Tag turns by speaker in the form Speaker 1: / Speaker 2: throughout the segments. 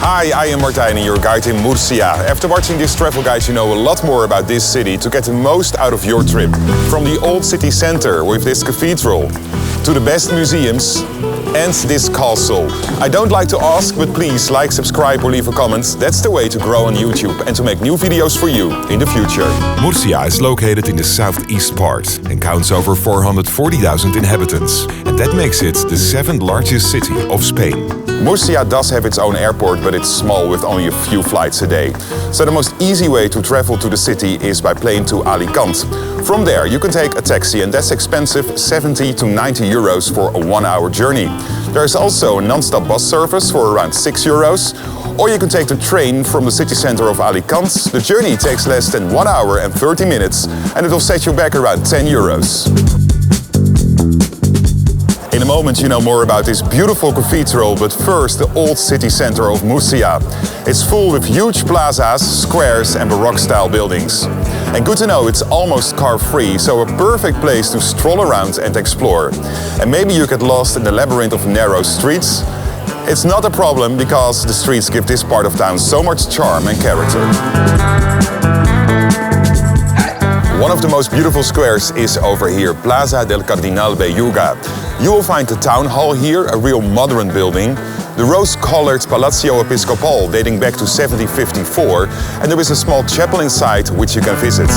Speaker 1: Hi, I am Martijn, your guide in Murcia. After watching this travel guide, you know a lot more about this city to get the most out of your trip. From the old city center with this cathedral, to the best museums, and this castle. I don't like to ask, but please like, subscribe or leave a comment. That's the way to grow on YouTube and to make new videos for you in the future.
Speaker 2: Murcia is located in the southeast part and counts over 440,000 inhabitants. And that makes it the 7th largest city of Spain.
Speaker 1: Murcia does have its own airport, but it's small with only a few flights a day. So the most easy way to travel to the city is by plane to Alicante. From there you can take a taxi, and that's expensive, 70 to 90 euros for a 1-hour journey. There's also a non-stop bus service for around 6 euros. Or you can take the train from the city center of Alicante. The journey takes less than 1 hour and 30 minutes, and it will set you back around 10 euros. In a moment you know more about this beautiful cathedral, but first the old city center of Murcia. It's full with huge plazas, squares and Baroque-style buildings. And good to know it's almost car-free, so a perfect place to stroll around and explore. And maybe you get lost in the labyrinth of narrow streets. It's not a problem, because the streets give this part of town so much charm and character. One of the most beautiful squares is over here, Plaza del Cardenal Belluga. You will find the town hall here, a real modern building, the rose-colored Palacio Episcopal dating back to 1754, and there is a small chapel inside which you can visit.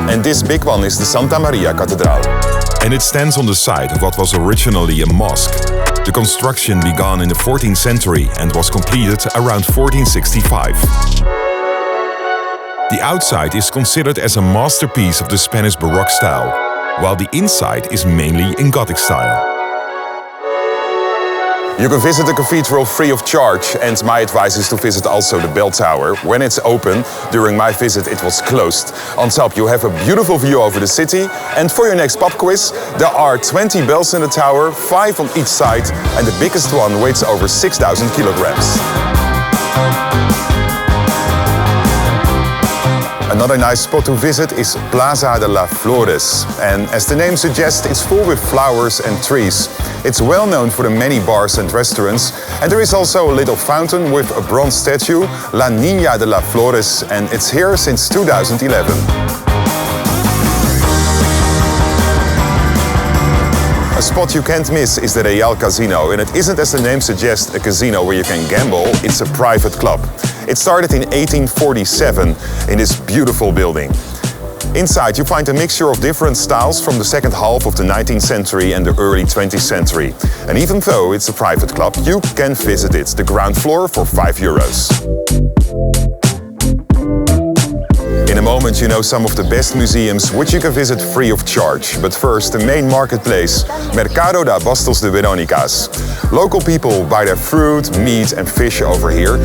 Speaker 1: And this big one is the Santa Maria Cathedral.
Speaker 2: And it stands on the site of what was originally a mosque. The construction began in the 14th century and was completed around 1465. The outside is considered as a masterpiece of the Spanish Baroque style, while the inside is mainly in Gothic style.
Speaker 1: You can visit the cathedral free of charge, and my advice is to visit also the bell tower. When it's open, during my visit it was closed. On top you have a beautiful view over the city, and for your next pop quiz, there are 20 bells in the tower, 5 on each side, and the biggest one weighs over 6,000 kilograms. Another nice spot to visit is Plaza de las Flores, and as the name suggests, it's full with flowers and trees. It's well known for the many bars and restaurants, and there is also a little fountain with a bronze statue, La Niña de las Flores, and it's here since 2011. A spot you can't miss is the Real Casino, and it isn't, as the name suggests, a casino where you can gamble, it's a private club. It started in 1847 in this beautiful building. Inside you find a mixture of different styles from the second half of the 19th century and the early 20th century. And even though it's a private club, you can visit it, the ground floor, for 5 euros. In a moment you know some of the best museums which you can visit free of charge. But first, the main marketplace, Mercado de Abastos de Verónicas. Local people buy their fruit, meat and fish over here.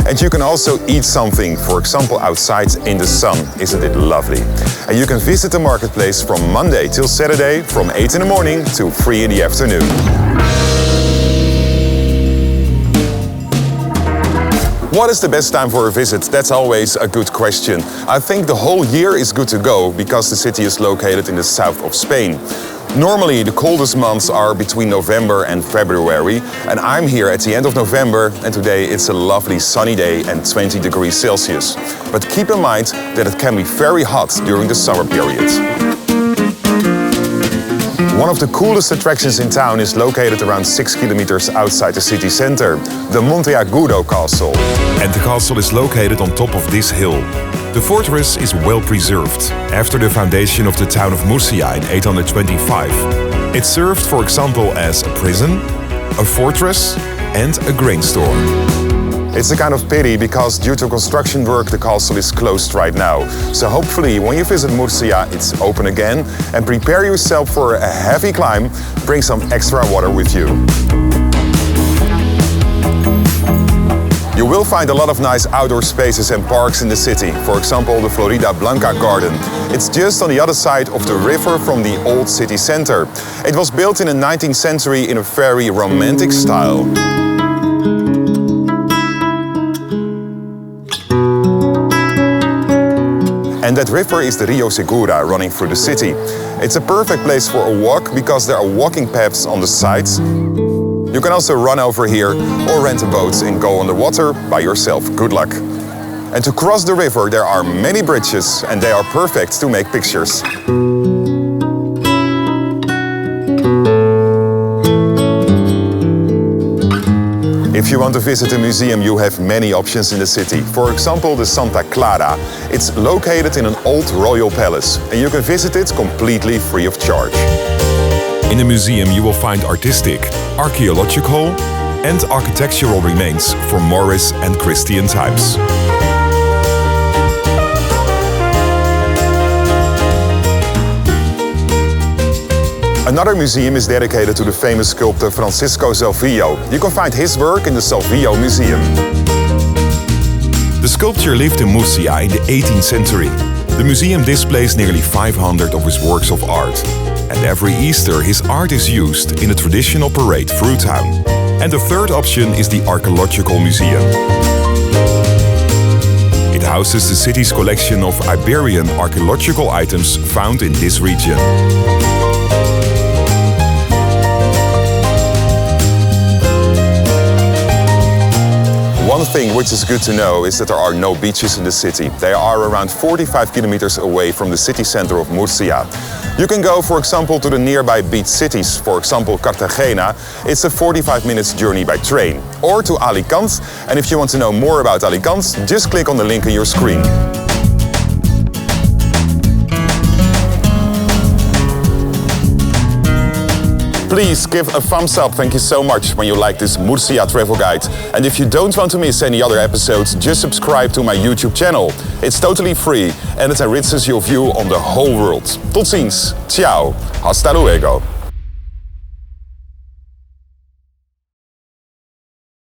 Speaker 1: And you can also eat something, for example outside in the sun. Isn't it lovely? And you can visit the marketplace from Monday till Saturday from 8 in the morning to 3 in the afternoon. What is the best time for a visit? That's always a good question. I think the whole year is good to go, because the city is located in the south of Spain. Normally the coldest months are between November and February, and I'm here at the end of November, and today it's a lovely sunny day and 20 degrees Celsius. But keep in mind that it can be very hot during the summer period. One of the coolest attractions in town is located around 6 kilometers outside the city center, the Monteagudo castle.
Speaker 2: And the castle is located on top of this hill. The fortress is well preserved. After the foundation of the town of Murcia in 825, it served, for example, as a prison, a fortress and a grain store.
Speaker 1: It's a kind of pity, because due to construction work the castle is closed right now. So hopefully when you visit Murcia it's open again, and prepare yourself for a heavy climb. Bring some extra water with you. You will find a lot of nice outdoor spaces and parks in the city. For example, the Florida Blanca garden. It's just on the other side of the river from the old city center. It was built in the 19th century in a very romantic style. And that river is the Rio Segura running through the city. It's a perfect place for a walk because there are walking paths on the sides. You can also run over here or rent a boat and go on the water by yourself. Good luck. And to cross the river there are many bridges and they are perfect to make pictures. If you want to visit a museum, you have many options in the city. For example, the Santa Clara. It's located in an old royal palace and you can visit it completely free of charge.
Speaker 2: In the museum you will find artistic, archaeological and architectural remains from Moorish and Christian times.
Speaker 1: Another museum is dedicated to the famous sculptor Francisco Salzillo. You can find his work in the Salzillo Museum.
Speaker 2: The sculptor lived in Murcia in the 18th century. The museum displays nearly 500 of his works of art. And every Easter his art is used in a traditional parade through town. And the third option is the Arqueological Museum. It houses the city's collection of Iberian archaeological items found in this region.
Speaker 1: One thing which is good to know is that there are no beaches in the city. They are around 45 kilometers away from the city center of Murcia. You can go, for example, to the nearby beach cities, for example Cartagena. It's a 45 minutes journey by train. Or to Alicante, and if you want to know more about Alicante, just click on the link on your screen. Please give a thumbs up, thank you so much, when you like this Murcia travel guide. And if you don't want to miss any other episodes, just subscribe to my YouTube channel. It's totally free and it enriches your view on the whole world. Tot ziens, ciao, hasta luego.